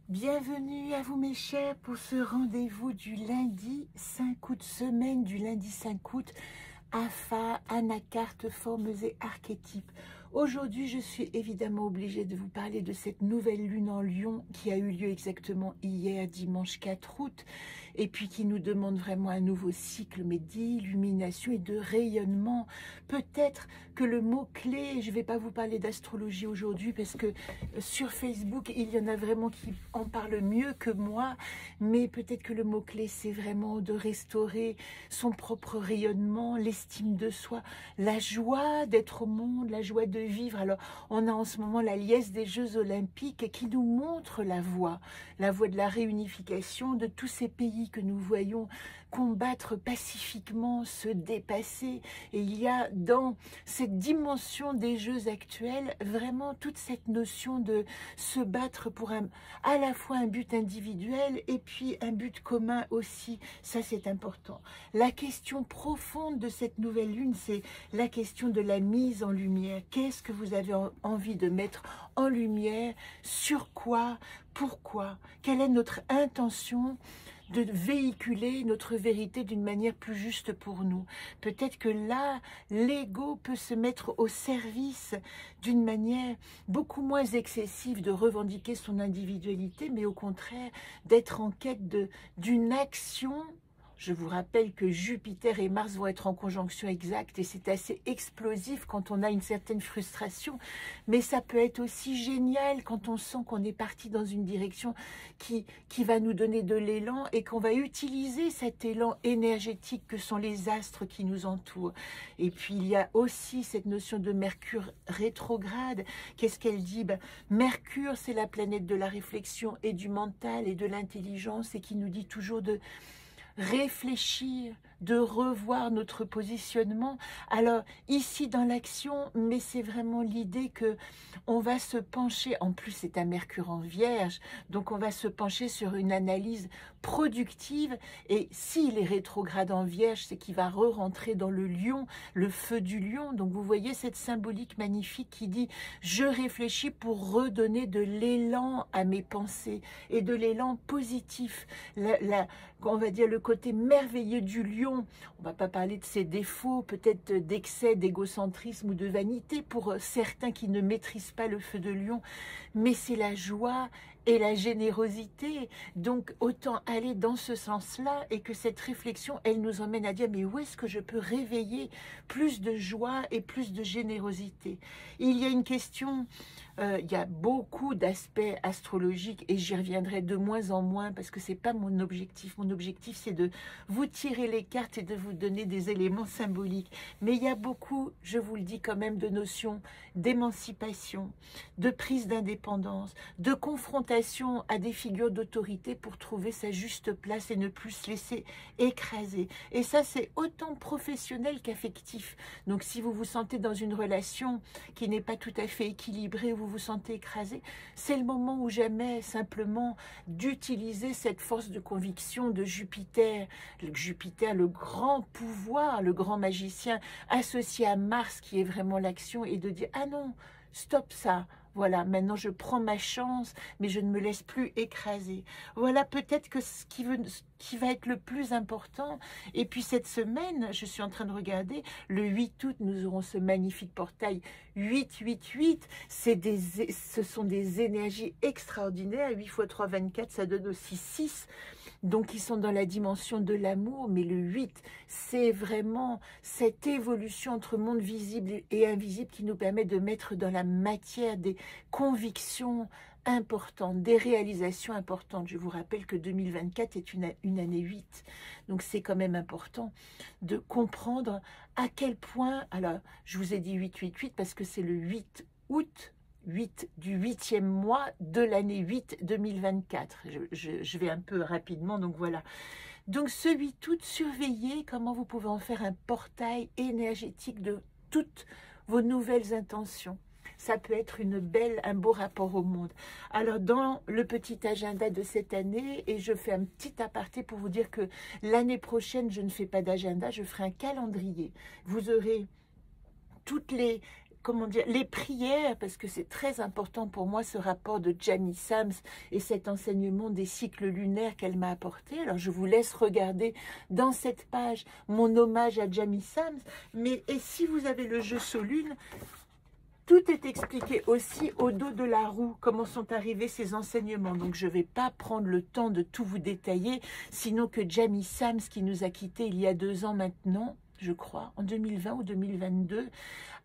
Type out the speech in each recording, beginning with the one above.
Bienvenue à vous mes chers pour ce rendez-vous du lundi 5 août, semaine du lundi 5 août, Apha, Anacarte, formes et archétypes. Aujourd'hui, je suis évidemment obligée de vous parler de cette nouvelle lune en Lion qui a eu lieu exactement hier, dimanche 4 août, et puis qui nous demande vraiment un nouveau cycle, mais d'illumination et de rayonnement. Peut-être que le mot-clé, je ne vais pas vous parler d'astrologie aujourd'hui, parce que sur Facebook, il y en a vraiment qui en parlent mieux que moi, mais peut-être que le mot-clé, c'est vraiment de restaurer son propre rayonnement, l'estime de soi, la joie d'être au monde, la joie de vivre. Alors, on a en ce moment la liesse des Jeux Olympiques qui nous montre la voie de la réunification de tous ces pays que nous voyons combattre pacifiquement, se dépasser. Et il y a dans cette dimension des Jeux actuels vraiment toute cette notion de se battre pour à la fois un but individuel et puis un but commun aussi. Ça, c'est important. La question profonde de cette nouvelle lune, c'est la question de la mise en lumière. Qu'est-ce que vous avez envie de mettre en lumière? Sur quoi? Pourquoi? Quelle est notre intention de véhiculer notre vérité d'une manière plus juste pour nous? Peut-être que là, l'ego peut se mettre au service d'une manière beaucoup moins excessive de revendiquer son individualité, mais au contraire d'être en quête d'une action. Je vous rappelle que Jupiter et Mars vont être en conjonction exacte et c'est assez explosif quand on a une certaine frustration. Mais ça peut être aussi génial quand on sent qu'on est parti dans une direction qui va nous donner de l'élan et qu'on va utiliser cet élan énergétique que sont les astres qui nous entourent. Et puis il y a aussi cette notion de Mercure rétrograde. Qu'est-ce qu'elle dit? Mercure, c'est la planète de la réflexion et du mental et de l'intelligence et qui nous dit toujours de réfléchir, de revoir notre positionnement. Alors ici dans l'action, mais c'est vraiment l'idée que on va se pencher, en plus c'est un Mercure en Vierge, donc on va se pencher sur une analyse productive, et s'il est rétrograde en Vierge, c'est qu'il va re-rentrer dans le Lion, le feu du Lion. Donc vous voyez cette symbolique magnifique qui dit je réfléchis pour redonner de l'élan à mes pensées et de l'élan positif, on va dire le côté merveilleux du Lion. On ne va pas parler de ses défauts, peut-être d'excès, d'égocentrisme ou de vanité pour certains qui ne maîtrisent pas le feu de Lion, mais c'est la joie et la générosité. Donc autant aller dans ce sens-là et que cette réflexion, elle nous emmène à dire mais où est-ce que je peux réveiller plus de joie et plus de générosité? Il y a une question, il y a beaucoup d'aspects astrologiques et j'y reviendrai de moins en moins parce que c'est pas mon objectif. Mon objectif, c'est de vous tirer les cartes et de vous donner des éléments symboliques. Mais il y a beaucoup, je vous le dis quand même, de notions d'émancipation, de prise d'indépendance, de confrontation à des figures d'autorité pour trouver sa juste place et ne plus se laisser écraser. Et ça, c'est autant professionnel qu'affectif. Donc si vous vous sentez dans une relation qui n'est pas tout à fait équilibrée, où vous vous sentez écrasé, c'est le moment ou jamais simplement d'utiliser cette force de conviction de Jupiter. Jupiter, le grand pouvoir, le grand magicien, associé à Mars qui est vraiment l'action, et de dire ah non, stop ça. Voilà, maintenant je prends ma chance, mais je ne me laisse plus écraser. Voilà peut-être que ce qui va être le plus important. Et puis cette semaine, je suis en train de regarder, le 8 août, nous aurons ce magnifique portail 888. Ce sont des énergies extraordinaires. 8 x 3, 24, ça donne aussi 6. Donc ils sont dans la dimension de l'amour, mais le 8, c'est vraiment cette évolution entre monde visible et invisible qui nous permet de mettre dans la matière des convictions importantes, des réalisations importantes. Je vous rappelle que 2024 est une année 8, donc c'est quand même important de comprendre à quel point, alors je vous ai dit 888 parce que c'est le 8 août, 8 du 8e mois de l'année 8 2024. Je vais un peu rapidement, donc voilà. Donc ce 8 août, surveillez comment vous pouvez en faire un portail énergétique de toutes vos nouvelles intentions. Ça peut être un beau rapport au monde. Alors dans le petit agenda de cette année, et je fais un petit aparté pour vous dire que l'année prochaine, je ne fais pas d'agenda, je ferai un calendrier. Vous aurez toutes les comment dire, les prières, parce que c'est très important pour moi ce rapport de Jamie Sams et cet enseignement des cycles lunaires qu'elle m'a apporté. Alors je vous laisse regarder dans cette page mon hommage à Jamie Sams, mais et si vous avez le jeu Solune, tout est expliqué aussi au dos de la roue, comment sont arrivés ces enseignements. Donc je ne vais pas prendre le temps de tout vous détailler, sinon que Jamie Sams, qui nous a quittés il y a 2 ans maintenant, je crois, en 2020 ou 2022,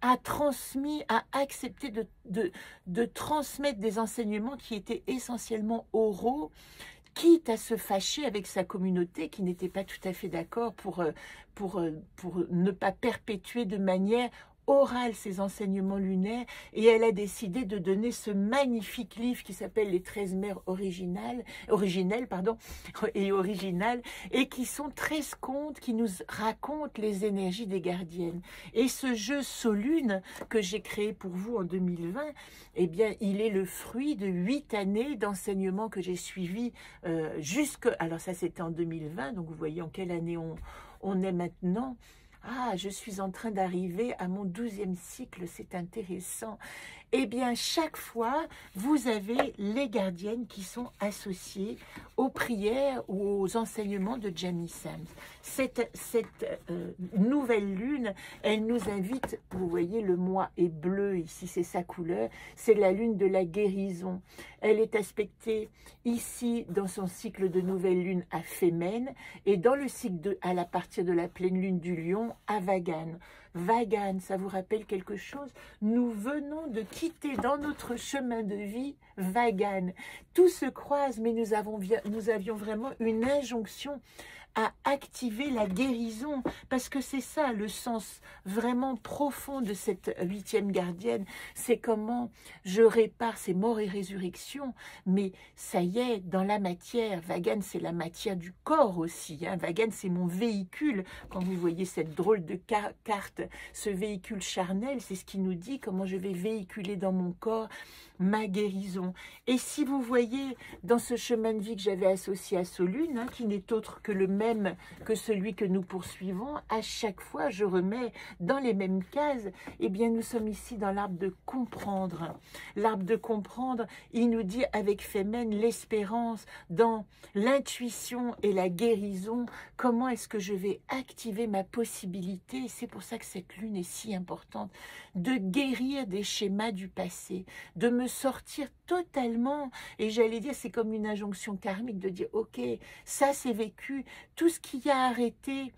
a transmis, a accepté de transmettre des enseignements qui étaient essentiellement oraux, quitte à se fâcher avec sa communauté qui n'était pas tout à fait d'accord pour ne pas perpétuer de manière orale ces enseignements lunaires, et elle a décidé de donner ce magnifique livre qui s'appelle Les 13 mères originelles, et qui sont 13 contes qui nous racontent les énergies des gardiennes. Et ce jeu Solune que j'ai créé pour vous en 2020, eh bien, il est le fruit de 8 années d'enseignement que j'ai suivi alors ça c'était en 2020, donc vous voyez en quelle année on est maintenant. Ah, je suis en train d'arriver à mon 12e cycle, c'est intéressant. Eh bien, chaque fois, vous avez les gardiennes qui sont associées aux prières ou aux enseignements de Jamie Sams. Cette nouvelle lune, elle nous invite, vous voyez, le mois est bleu ici, c'est sa couleur, c'est la lune de la guérison. Elle est aspectée ici dans son cycle de nouvelle lune à Fémène et dans le cycle à partir de la pleine lune du Lion à Vagan. Vagan, ça vous rappelle quelque chose? Nous venons de quitter dans notre chemin de vie Vagan. Tout se croise, mais nous avions vraiment une injonction à activer la guérison, parce que c'est ça le sens vraiment profond de cette 8e gardienne, c'est comment je répare ces morts et résurrections, mais ça y est, dans la matière, Vagan c'est la matière du corps aussi, hein. Vagan c'est mon véhicule, quand vous voyez cette drôle de carte, ce véhicule charnel, c'est ce qui nous dit comment je vais véhiculer dans mon corps ma guérison. Et si vous voyez dans ce chemin de vie que j'avais associé à Solune, hein, qui n'est autre que le même que celui que nous poursuivons, à chaque fois je remets dans les mêmes cases, eh bien nous sommes ici dans l'arbre de comprendre. L'arbre de comprendre, il nous dit avec Fémène l'espérance dans l'intuition et la guérison, comment est-ce que je vais activer ma possibilité, c'est pour ça que cette lune est si importante, de guérir des schémas du passé, de me sortir totalement, et j'allais dire c'est comme une injonction karmique de dire ok, ça c'est vécu, tout ce qui a arrêté,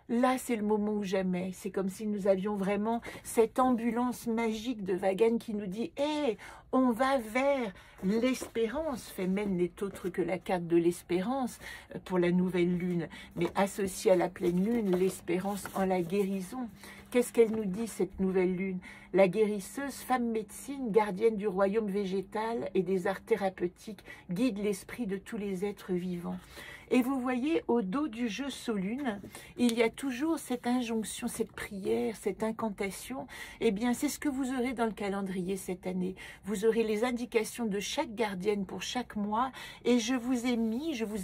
là c'est le moment ou jamais. C'est comme si nous avions vraiment cette ambulance magique de Vagan qui nous dit hey, on va vers l'espérance. Fémène n'est autre que la carte de l'espérance pour la nouvelle lune, mais associée à la pleine lune, l'espérance en la guérison. Qu'est-ce qu'elle nous dit, cette nouvelle lune? La guérisseuse, femme médecine, gardienne du royaume végétal et des arts thérapeutiques, guide l'esprit de tous les êtres vivants. Et vous voyez, au dos du jeu Solune, il y a toujours cette injonction, cette prière, cette incantation. Eh bien, c'est ce que vous aurez dans le calendrier cette année. Vous aurez les indications de chaque gardienne pour chaque mois. Et je vous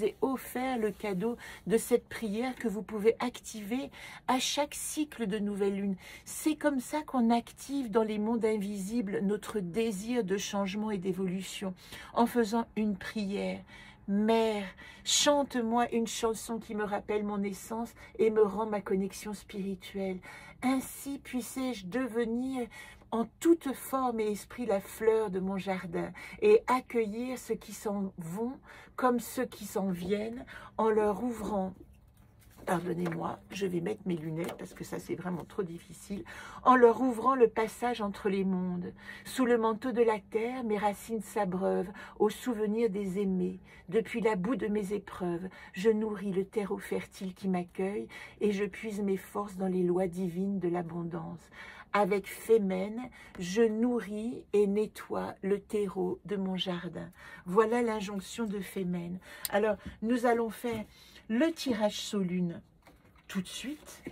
ai offert le cadeau de cette prière que vous pouvez activer à chaque cycle de nouvelle lune. C'est comme ça qu'on active dans les mondes invisibles notre désir de changement et d'évolution, en faisant une prière. Mère, chante-moi une chanson qui me rappelle mon essence et me rend ma connexion spirituelle. Ainsi puissé-je devenir en toute forme et esprit la fleur de mon jardin et accueillir ceux qui s'en vont comme ceux qui s'en viennent en leur ouvrant. Pardonnez-moi, je vais mettre mes lunettes parce que ça c'est vraiment trop difficile. En leur ouvrant le passage entre les mondes. Sous le manteau de la terre, mes racines s'abreuvent au souvenir des aimés. Depuis la boue de mes épreuves, je nourris le terreau fertile qui m'accueille et je puise mes forces dans les lois divines de l'abondance. Avec Fémène, je nourris et nettoie le terreau de mon jardin. Voilà l'injonction de Fémène. Alors, nous allons faire le tirage Solune tout de suite,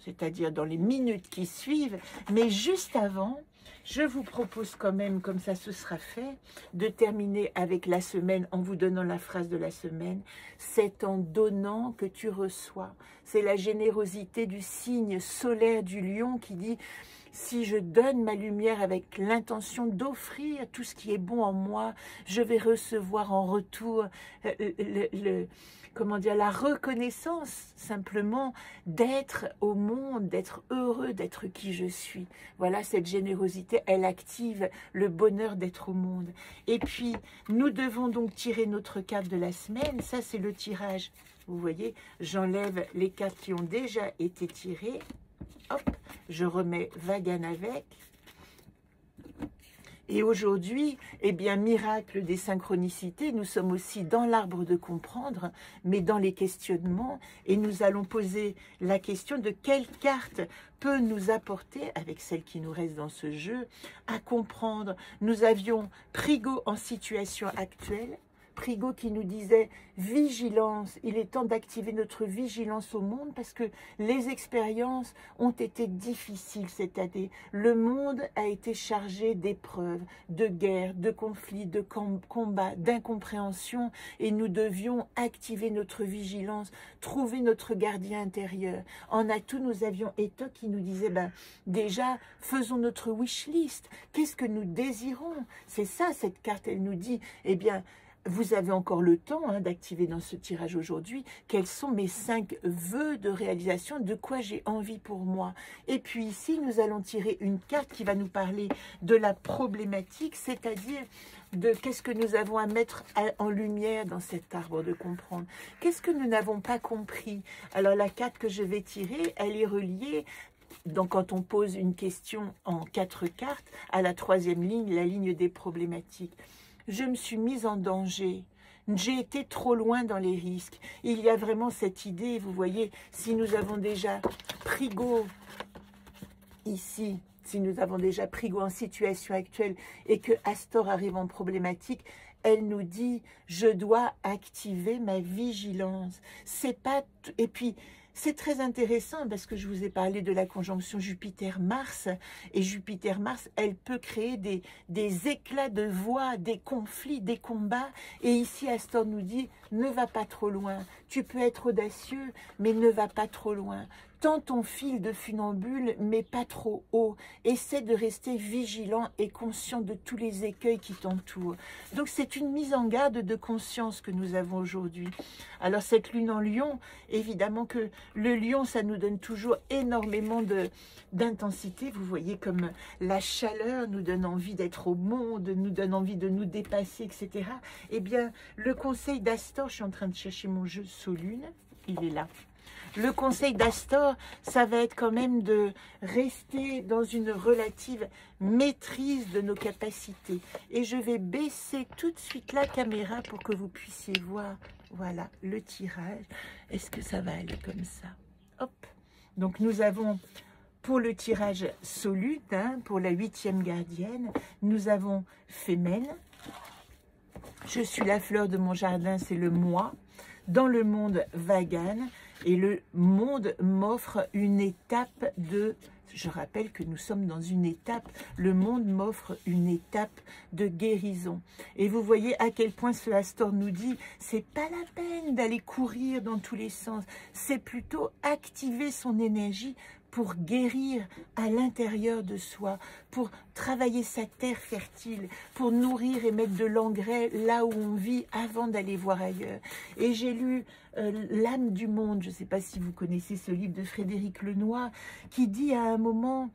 c'est-à-dire dans les minutes qui suivent, mais juste avant, je vous propose quand même, comme ça ce sera fait, de terminer avec la semaine en vous donnant la phrase de la semaine. C'est en donnant que tu reçois. C'est la générosité du signe solaire du lion qui dit si je donne ma lumière avec l'intention d'offrir tout ce qui est bon en moi, je vais recevoir en retour comment dire, la reconnaissance simplement d'être au monde, d'être heureux, d'être qui je suis. Voilà, cette générosité, elle active le bonheur d'être au monde. Et puis, nous devons donc tirer notre carte de la semaine. Ça, c'est le tirage. Vous voyez, j'enlève les cartes qui ont déjà été tirées. Hop, je remets Vagan avec. Et aujourd'hui, eh bien, miracle des synchronicités, nous sommes aussi dans l'arbre de comprendre, mais dans les questionnements, et nous allons poser la question de quelle carte peut nous apporter, avec celle qui nous reste dans ce jeu, à comprendre. Nous avions Prigo en situation actuelle, Prigo qui nous disait vigilance, il est temps d'activer notre vigilance au monde parce que les expériences ont été difficiles cette année. Le monde a été chargé d'épreuves, de guerres, de conflits, de combats, d'incompréhension et nous devions activer notre vigilance, trouver notre gardien intérieur. En atout, nous avions Eto qui nous disait déjà, faisons notre wish list. Qu'est-ce que nous désirons? C'est ça, cette carte, elle nous dit, eh bien, vous avez encore le temps d'activer dans ce tirage aujourd'hui quels sont mes 5 vœux de réalisation, de quoi j'ai envie pour moi. Et puis ici, nous allons tirer une carte qui va nous parler de la problématique, c'est-à-dire de qu'est-ce que nous avons à mettre en lumière dans cet arbre de comprendre. Qu'est-ce que nous n'avons pas compris? Alors la carte que je vais tirer, elle est reliée. Donc, quand on pose une question en 4 cartes, à la 3e ligne, la ligne des problématiques. Je me suis mise en danger. J'ai été trop loin dans les risques. Il y a vraiment cette idée, vous voyez, si nous avons déjà Prigo ici, si nous avons déjà Prigo en situation actuelle et que Astor arrive en problématique, elle nous dit, je dois activer ma vigilance. C'est pas... Et puis... c'est très intéressant parce que je vous ai parlé de la conjonction Jupiter-Mars. Et Jupiter-Mars, elle peut créer des éclats de voix, des conflits, des combats. Et ici, Astor nous dit, ne va pas trop loin. Tu peux être audacieux, mais ne va pas trop loin. Tends ton fil de funambule, mais pas trop haut. Essaie de rester vigilant et conscient de tous les écueils qui t'entourent. Donc, c'est une mise en garde de conscience que nous avons aujourd'hui. Alors, cette lune en lion, évidemment que le lion, ça nous donne toujours énormément d'intensité. Vous voyez comme la chaleur nous donne envie d'être au monde, nous donne envie de nous dépasser, etc. Eh bien, le conseil d'Astor, je suis en train de chercher mon jeu Solune, il est là. Le conseil d'Astor, ça va être quand même de rester dans une relative maîtrise de nos capacités. Et je vais baisser tout de suite la caméra pour que vous puissiez voir, voilà, le tirage. Est-ce que ça va aller comme ça? Hop. Donc nous avons, pour le tirage Solute, pour la 8e gardienne, nous avons Femelle. Je suis la fleur de mon jardin, c'est le moi. Dans le monde, Vagan. Et le monde m'offre une étape de... Je rappelle que nous sommes dans une étape. Le monde m'offre une étape de guérison. Et vous voyez à quel point ce Astor nous dit, c'est pas la peine d'aller courir dans tous les sens. C'est plutôt activer son énergie pour guérir à l'intérieur de soi, pour travailler sa terre fertile, pour nourrir et mettre de l'engrais là où on vit avant d'aller voir ailleurs. Et j'ai lu L'âme du monde, je ne sais pas si vous connaissez ce livre de Frédéric Lenoir, qui dit à un moment,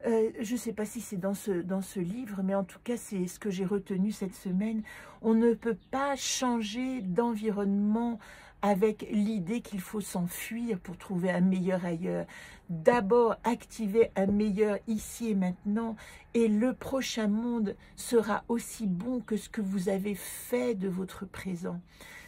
je ne sais pas si c'est dans ce livre, mais en tout cas c'est ce que j'ai retenu cette semaine, on ne peut pas changer d'environnement avec l'idée qu'il faut s'enfuir pour trouver un meilleur ailleurs. D'abord, activer un meilleur ici et maintenant, et le prochain monde sera aussi bon que ce que vous avez fait de votre présent.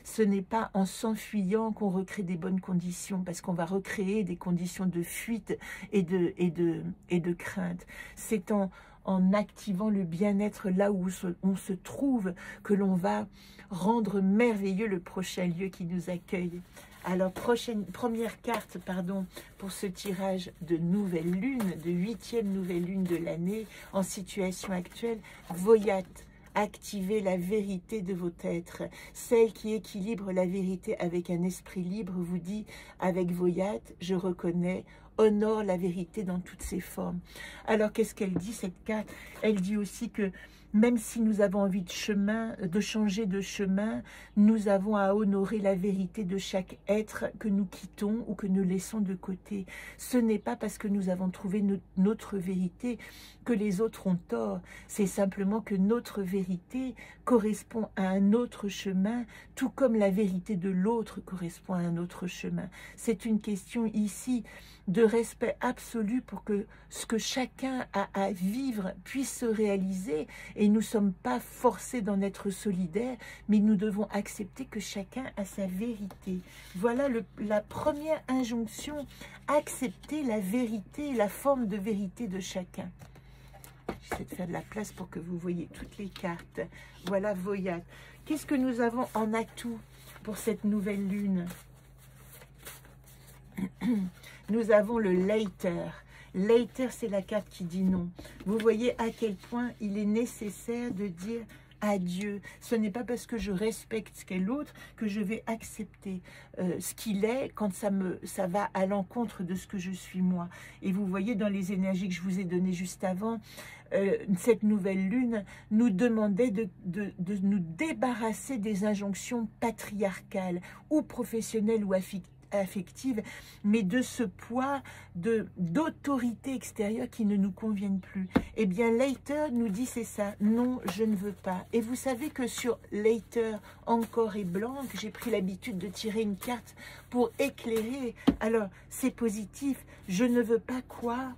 Ce n'est pas en s'enfuyant qu'on recrée des bonnes conditions, parce qu'on va recréer des conditions de fuite et de crainte. C'est en activant le bien-être là où on se trouve que l'on va rendre merveilleux le prochain lieu qui nous accueille. Alors, première carte, pardon, pour ce tirage de nouvelle lune, de 8e nouvelle lune de l'année, en situation actuelle, Voyat. Activez la vérité de votre être. Celle qui équilibre la vérité avec un esprit libre vous dit, avec Voyat, je reconnais honore la vérité dans toutes ses formes. Alors, qu'est-ce qu'elle dit, cette carte? Elle dit aussi que même si nous avons envie de changer de chemin, nous avons à honorer la vérité de chaque être que nous quittons ou que nous laissons de côté. Ce n'est pas parce que nous avons trouvé notre vérité que les autres ont tort. C'est simplement que notre vérité correspond à un autre chemin, tout comme la vérité de l'autre correspond à un autre chemin. C'est une question ici de respect absolu pour que ce que chacun a à vivre puisse se réaliser, et nous ne sommes pas forcés d'en être solidaires, mais nous devons accepter que chacun a sa vérité. Voilà la première injonction, accepter la vérité, la forme de vérité de chacun. J'essaie de faire de la place pour que vous voyez toutes les cartes. Voilà Voyage. Qu'est-ce que nous avons en atout pour cette nouvelle lune? Nous avons le Later. Later, c'est la carte qui dit non. Vous voyez à quel point il est nécessaire de dire adieu. Ce n'est pas parce que je respecte ce qu'est l'autre que je vais accepter ce qu'il est quand ça va à l'encontre de ce que je suis moi. Et vous voyez dans les énergies que je vous ai données juste avant, cette nouvelle lune nous demandait de nous débarrasser des injonctions patriarcales ou professionnelles ou affective, mais de ce poids d'autorité extérieure qui ne nous conviennent plus. Eh bien, Later nous dit c'est ça, non, je ne veux pas. Et vous savez que sur Later, encore et blanc, j'ai pris l'habitude de tirer une carte pour éclairer. Alors, c'est positif, je ne veux pas quoi?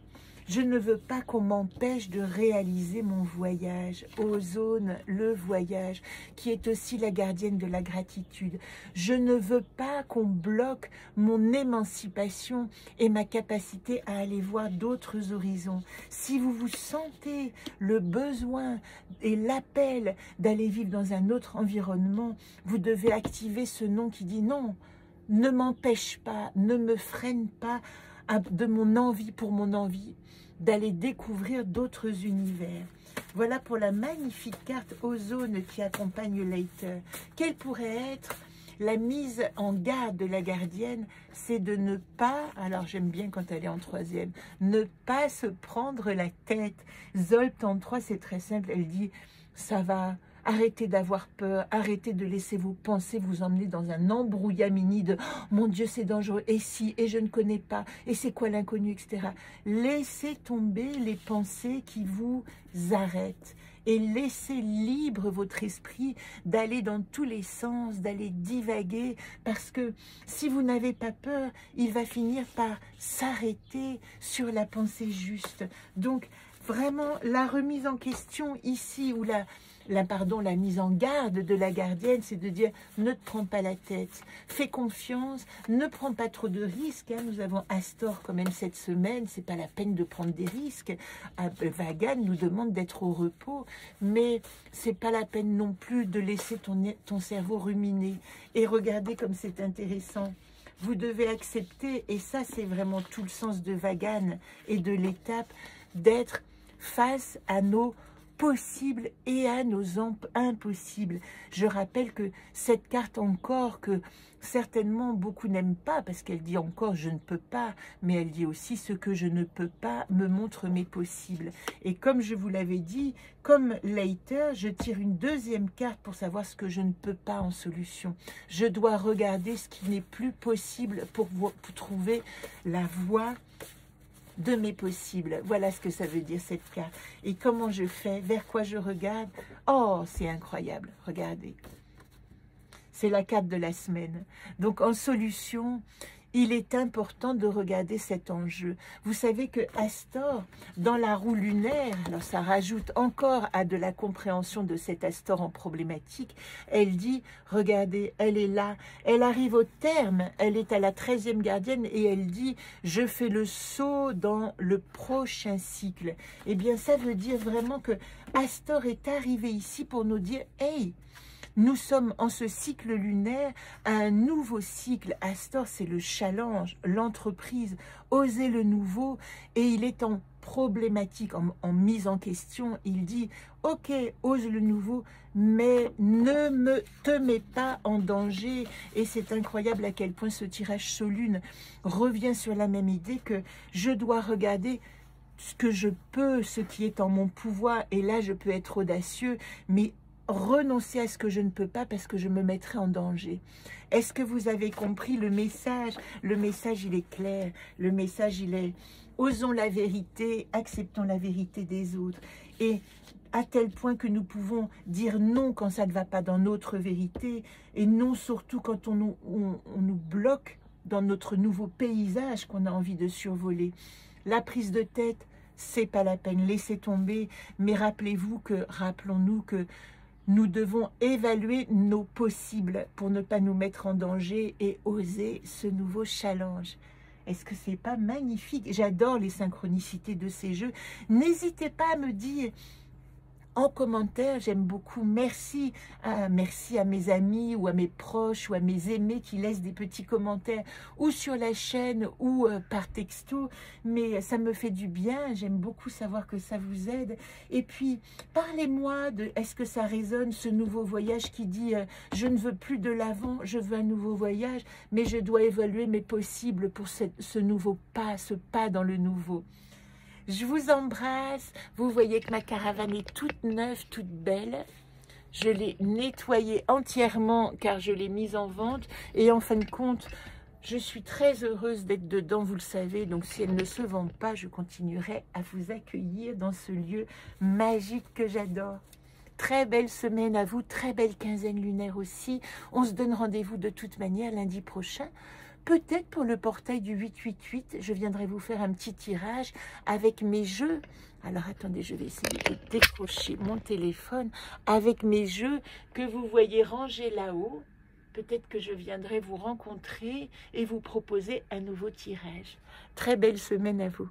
Je ne veux pas qu'on m'empêche de réaliser mon voyage. Ozone, le voyage, qui est aussi la gardienne de la gratitude. Je ne veux pas qu'on bloque mon émancipation et ma capacité à aller voir d'autres horizons. Si vous vous sentez le besoin et l'appel d'aller vivre dans un autre environnement, vous devez activer ce nom qui dit non, ne m'empêche pas, ne me freine pas de mon envie pour mon envie d'aller découvrir d'autres univers. Voilà pour la magnifique carte Ozone qui accompagne Later. Quelle pourrait être la mise en garde de la gardienne? C'est de ne pas, alors j'aime bien quand elle est en troisième, ne pas se prendre la tête. Zolpt en 3, c'est très simple, elle dit ça va. Arrêtez d'avoir peur, arrêtez de laisser vos pensées vous emmener dans un embrouillamini de oh, « mon Dieu, c'est dangereux, et si, et je ne connais pas, et c'est quoi l'inconnu, etc. » Laissez tomber les pensées qui vous arrêtent et laissez libre votre esprit d'aller dans tous les sens, d'aller divaguer, parce que si vous n'avez pas peur, il va finir par s'arrêter sur la pensée juste. Donc, vraiment, la remise en question ici, ou la mise en garde de la gardienne, c'est de dire ne te prends pas la tête, fais confiance, ne prends pas trop de risques. Hein. Nous avons Astor quand même cette semaine, c'est pas la peine de prendre des risques. Vagan nous demande d'être au repos, mais c'est pas la peine non plus de laisser ton cerveau ruminer. Et regardez comme c'est intéressant. Vous devez accepter, et ça c'est vraiment tout le sens de Vagan et de l'étape, d'être face à nos possibles et à nos impossibles. Je rappelle que cette carte encore, que certainement beaucoup n'aiment pas, parce qu'elle dit encore je ne peux pas, mais elle dit aussi ce que je ne peux pas me montre mes possibles. Et comme je vous l'avais dit, comme Later, je tire une deuxième carte pour savoir ce que je ne peux pas en solution. Je dois regarder ce qui n'est plus possible pour trouver la voie de mes possibles. Voilà ce que ça veut dire cette carte. Et comment je fais? Vers quoi je regarde? Oh, c'est incroyable. Regardez. C'est la carte de la semaine. Donc en solution, il est important de regarder cet enjeu. Vous savez que Astor, dans la roue lunaire, alors ça rajoute encore à de la compréhension de cet Astor en problématique, elle dit, regardez, elle est là, elle arrive au terme, elle est à la 13e gardienne et elle dit, je fais le saut dans le prochain cycle. Eh bien, ça veut dire vraiment que Astor est arrivé ici pour nous dire, hey, nous sommes en ce cycle lunaire à un nouveau cycle. Astor, c'est le challenge, l'entreprise, oser le nouveau. Et il est en problématique, en mise en question. Il dit, ok, ose le nouveau, mais ne te mets pas en danger. Et c'est incroyable à quel point ce tirage Solune revient sur la même idée que je dois regarder ce que je peux, ce qui est en mon pouvoir. Et là, je peux être audacieux, mais renoncer à ce que je ne peux pas parce que je me mettrai en danger. Est-ce que vous avez compris le message? Le message, il est clair. Le message, il est osons la vérité, acceptons la vérité des autres. Et à tel point que nous pouvons dire non quand ça ne va pas dans notre vérité, et non surtout quand on nous bloque dans notre nouveau paysage qu'on a envie de survoler. La prise de tête, c'est pas la peine, laissez tomber, mais rappelons-nous que nous devons évaluer nos possibles pour ne pas nous mettre en danger et oser ce nouveau challenge. Est-ce que c'est pas magnifique? J'adore les synchronicités de ces jeux. N'hésitez pas à me dire en commentaire, j'aime beaucoup, merci à mes amis ou à mes proches ou à mes aimés qui laissent des petits commentaires ou sur la chaîne ou par texto, mais ça me fait du bien, j'aime beaucoup savoir que ça vous aide. Et puis, parlez-moi de, est-ce que ça résonne, ce nouveau voyage qui dit je ne veux plus de l'avant, je veux un nouveau voyage, mais je dois évaluer mes possibles pour ce nouveau pas, ce pas dans le nouveau. Je vous embrasse. Vous voyez que ma caravane est toute neuve, toute belle. Je l'ai nettoyée entièrement car je l'ai mise en vente. Et en fin de compte, je suis très heureuse d'être dedans, vous le savez. Donc si elle ne se vend pas, je continuerai à vous accueillir dans ce lieu magique que j'adore. Très belle semaine à vous, très belle quinzaine lunaire aussi. On se donne rendez-vous de toute manière lundi prochain. Peut-être pour le portail du 888, je viendrai vous faire un petit tirage avec mes jeux. Alors attendez, je vais essayer de décrocher mon téléphone avec mes jeux que vous voyez rangés là-haut. Peut-être que je viendrai vous rencontrer et vous proposer un nouveau tirage. Très belle semaine à vous.